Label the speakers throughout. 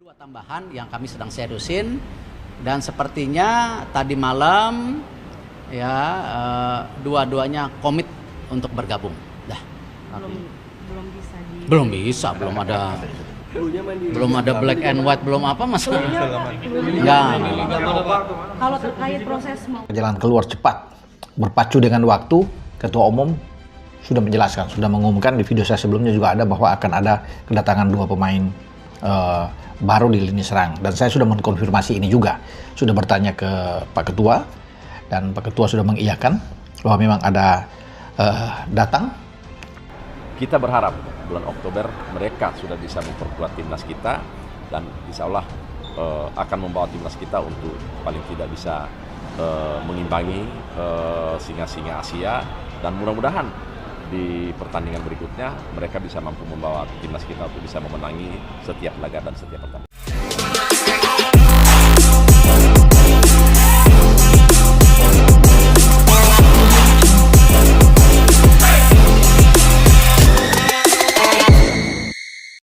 Speaker 1: Dua tambahan yang kami sedang seriusin dan sepertinya tadi malam ya dua-duanya komit untuk bergabung. Dah.
Speaker 2: belum bisa
Speaker 1: Belum ada black and white, belum apa mas? Enggak.
Speaker 2: kalau terkait proses mau
Speaker 3: Jalan keluar cepat, berpacu dengan waktu. Ketua Umum sudah menjelaskan, sudah mengumumkan di video saya sebelumnya juga ada bahwa akan ada kedatangan dua pemain baru di lini serang. Dan saya sudah mengkonfirmasi ini juga, sudah bertanya ke Pak Ketua dan Pak Ketua sudah mengiyakan bahwa memang ada datang.
Speaker 4: Kita berharap bulan Oktober mereka sudah bisa memperkuat timnas kita dan insya Allah akan membawa timnas kita untuk paling tidak bisa mengimbangi singa-singa Asia, dan mudah-mudahan di pertandingan berikutnya mereka bisa mampu membawa timnas kita untuk bisa memenangi setiap laga dan setiap pertandingan.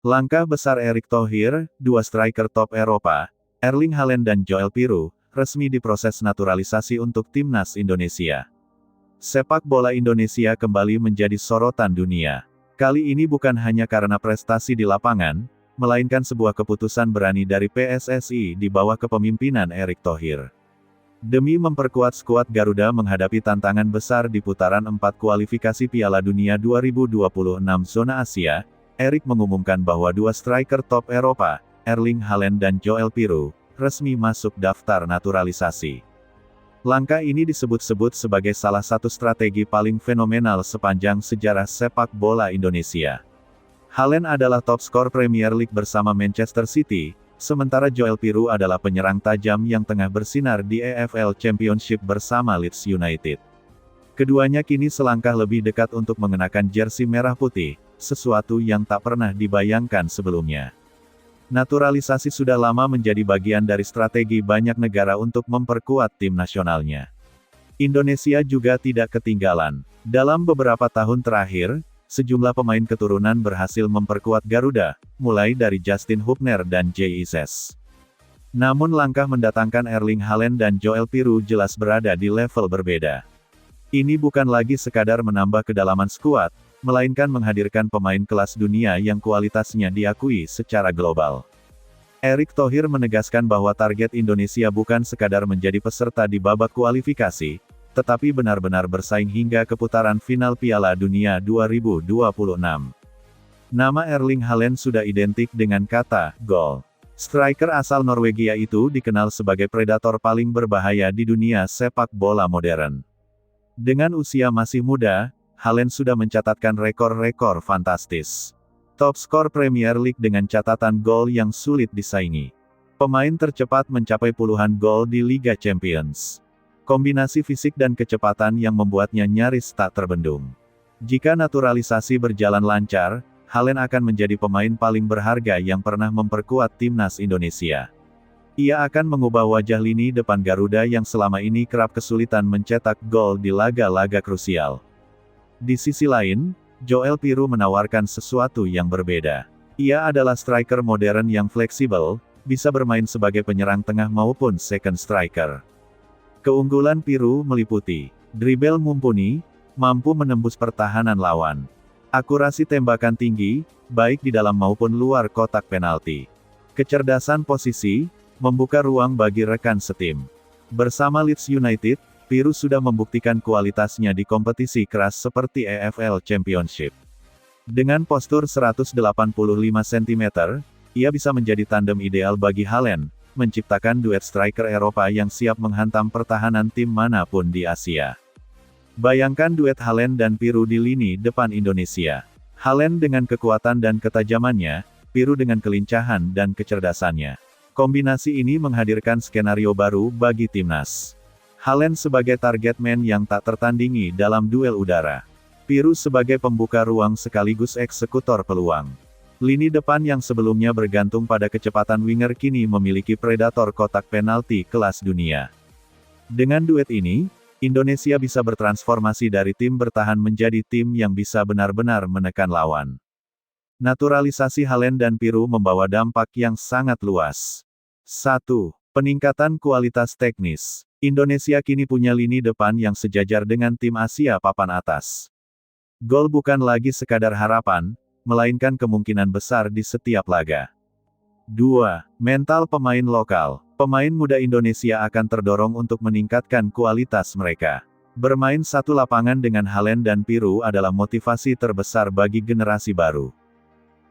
Speaker 5: Langkah besar Erick Thohir, dua striker top Eropa, Erling Haaland dan Joel Piroe, resmi diproses naturalisasi untuk timnas Indonesia. Sepak bola Indonesia kembali menjadi sorotan dunia. Kali ini bukan hanya karena prestasi di lapangan, melainkan sebuah keputusan berani dari PSSI di bawah kepemimpinan Erick Thohir. Demi memperkuat skuad Garuda menghadapi tantangan besar di putaran 4 kualifikasi Piala Dunia 2026 zona Asia, Erick mengumumkan bahwa dua striker top Eropa, Erling Haaland dan Joel Piroe, resmi masuk daftar naturalisasi. Langkah ini disebut-sebut sebagai salah satu strategi paling fenomenal sepanjang sejarah sepak bola Indonesia. Haaland adalah top skor Premier League bersama Manchester City, sementara Joel Piroe adalah penyerang tajam yang tengah bersinar di EFL Championship bersama Leeds United. Keduanya kini selangkah lebih dekat untuk mengenakan jersey merah putih, sesuatu yang tak pernah dibayangkan sebelumnya. Naturalisasi sudah lama menjadi bagian dari strategi banyak negara untuk memperkuat tim nasionalnya. Indonesia juga tidak ketinggalan. Dalam beberapa tahun terakhir, sejumlah pemain keturunan berhasil memperkuat Garuda, mulai dari Justin Hubner dan Jay Ises. Namun langkah mendatangkan Erling Haaland dan Joel Piroe jelas berada di level berbeda. Ini bukan lagi sekadar menambah kedalaman skuad, melainkan menghadirkan pemain kelas dunia yang kualitasnya diakui secara global. Erick Thohir menegaskan bahwa target Indonesia bukan sekadar menjadi peserta di babak kualifikasi, tetapi benar-benar bersaing hingga ke putaran final Piala Dunia 2026. Nama Erling Haaland sudah identik dengan kata gol. Striker asal Norwegia itu dikenal sebagai predator paling berbahaya di dunia sepak bola modern. Dengan usia masih muda, Haaland sudah mencatatkan rekor-rekor fantastis. Top skor Premier League dengan catatan gol yang sulit disaingi. Pemain tercepat mencapai puluhan gol di Liga Champions. Kombinasi fisik dan kecepatan yang membuatnya nyaris tak terbendung. Jika naturalisasi berjalan lancar, Haaland akan menjadi pemain paling berharga yang pernah memperkuat timnas Indonesia. Ia akan mengubah wajah lini depan Garuda yang selama ini kerap kesulitan mencetak gol di laga-laga krusial. Di sisi lain, Joel Piroe menawarkan sesuatu yang berbeda. Ia adalah striker modern yang fleksibel, bisa bermain sebagai penyerang tengah maupun second striker. Keunggulan Piroe meliputi dribble mumpuni, mampu menembus pertahanan lawan, akurasi tembakan tinggi, baik di dalam maupun luar kotak penalti, kecerdasan posisi, membuka ruang bagi rekan setim. Bersama Leeds United, Piroe sudah membuktikan kualitasnya di kompetisi keras seperti EFL Championship. Dengan postur 185 cm, ia bisa menjadi tandem ideal bagi Haaland, menciptakan duet striker Eropa yang siap menghantam pertahanan tim manapun di Asia. Bayangkan duet Haaland dan Piroe di lini depan Indonesia. Haaland dengan kekuatan dan ketajamannya, Piroe dengan kelincahan dan kecerdasannya. Kombinasi ini menghadirkan skenario baru bagi timnas. Haaland sebagai target man yang tak tertandingi dalam duel udara. Piroe sebagai pembuka ruang sekaligus eksekutor peluang. Lini depan yang sebelumnya bergantung pada kecepatan winger kini memiliki predator kotak penalti kelas dunia. Dengan duet ini, Indonesia bisa bertransformasi dari tim bertahan menjadi tim yang bisa benar-benar menekan lawan. Naturalisasi Haaland dan Piru membawa dampak yang sangat luas. 1. Peningkatan kualitas teknis. Indonesia kini punya lini depan yang sejajar dengan tim Asia papan atas. Gol bukan lagi sekadar harapan, melainkan kemungkinan besar di setiap laga. 2. Mental pemain lokal. Pemain muda Indonesia akan terdorong untuk meningkatkan kualitas mereka. Bermain satu lapangan dengan Haaland dan Piru adalah motivasi terbesar bagi generasi baru.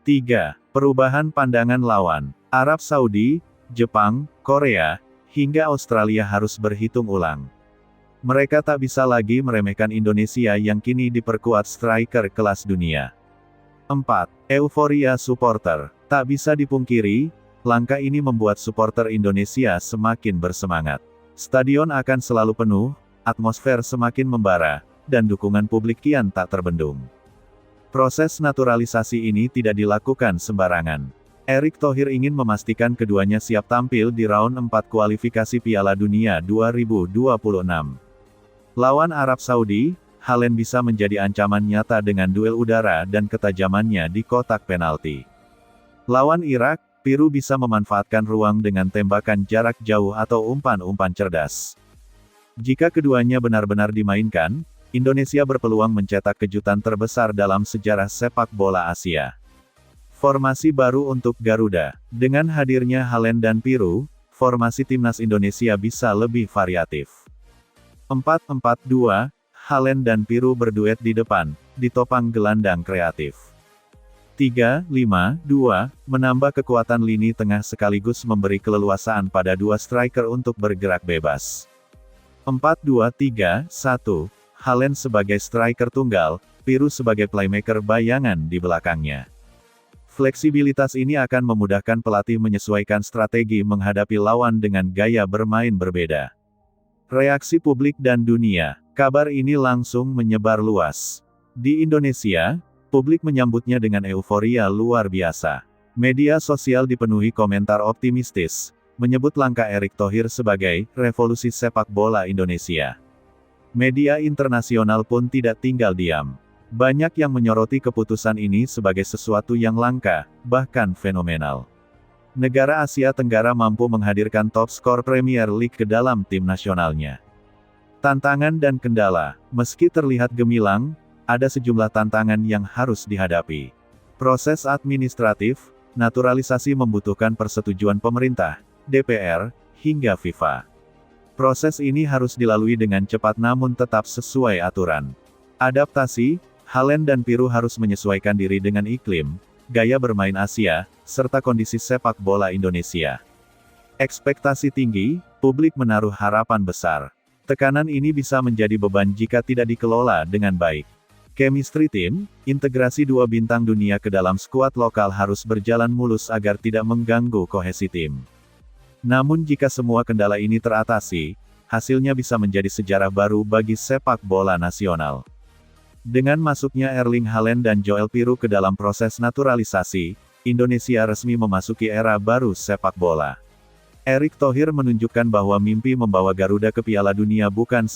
Speaker 5: 3. Perubahan pandangan lawan. Arab Saudi, Jepang, Korea, hingga Australia harus berhitung ulang. Mereka tak bisa lagi meremehkan Indonesia yang kini diperkuat striker kelas dunia. 4. Euforia supporter. Tak bisa dipungkiri, langkah ini membuat supporter Indonesia semakin bersemangat. Stadion akan selalu penuh, atmosfer semakin membara, dan dukungan publik kian tak terbendung. Proses naturalisasi ini tidak dilakukan sembarangan. Erick Thohir ingin memastikan keduanya siap tampil di round 4 kualifikasi Piala Dunia 2026. Lawan Arab Saudi, Haaland bisa menjadi ancaman nyata dengan duel udara dan ketajamannya di kotak penalti. Lawan Irak, Piru bisa memanfaatkan ruang dengan tembakan jarak jauh atau umpan-umpan cerdas. Jika keduanya benar-benar dimainkan, Indonesia berpeluang mencetak kejutan terbesar dalam sejarah sepak bola Asia. Formasi baru untuk Garuda. Dengan hadirnya Haaland dan Piru, formasi timnas Indonesia bisa lebih variatif. 4-4-2, Haaland dan Piru berduet di depan, ditopang gelandang kreatif. 3-5-2, menambah kekuatan lini tengah sekaligus memberi keleluasaan pada dua striker untuk bergerak bebas. 4-2-3-1, Haaland sebagai striker tunggal, Piru sebagai playmaker bayangan di belakangnya. Fleksibilitas ini akan memudahkan pelatih menyesuaikan strategi menghadapi lawan dengan gaya bermain berbeda. Reaksi publik dan dunia. Kabar ini langsung menyebar luas. Di Indonesia, publik menyambutnya dengan euforia luar biasa. Media sosial dipenuhi komentar optimistis, menyebut langkah Erick Thohir sebagai revolusi sepak bola Indonesia. Media internasional pun tidak tinggal diam. Banyak yang menyoroti keputusan ini sebagai sesuatu yang langka, bahkan fenomenal. Negara Asia Tenggara mampu menghadirkan top skor Premier League ke dalam tim nasionalnya. Tantangan dan kendala. Meski terlihat gemilang, ada sejumlah tantangan yang harus dihadapi. Proses administratif, naturalisasi membutuhkan persetujuan pemerintah, DPR, hingga FIFA. Proses ini harus dilalui dengan cepat namun tetap sesuai aturan. Adaptasi, Haaland dan Piru harus menyesuaikan diri dengan iklim, gaya bermain Asia, serta kondisi sepak bola Indonesia. Ekspektasi tinggi, publik menaruh harapan besar. Tekanan ini bisa menjadi beban jika tidak dikelola dengan baik. Chemistry team, integrasi dua bintang dunia ke dalam skuad lokal harus berjalan mulus agar tidak mengganggu kohesi tim. Namun jika semua kendala ini teratasi, hasilnya bisa menjadi sejarah baru bagi sepak bola nasional. Dengan masuknya Erling Haaland dan Joel Piru ke dalam proses naturalisasi, Indonesia resmi memasuki era baru sepak bola. Erick Thohir menunjukkan bahwa mimpi membawa Garuda ke Piala Dunia bukan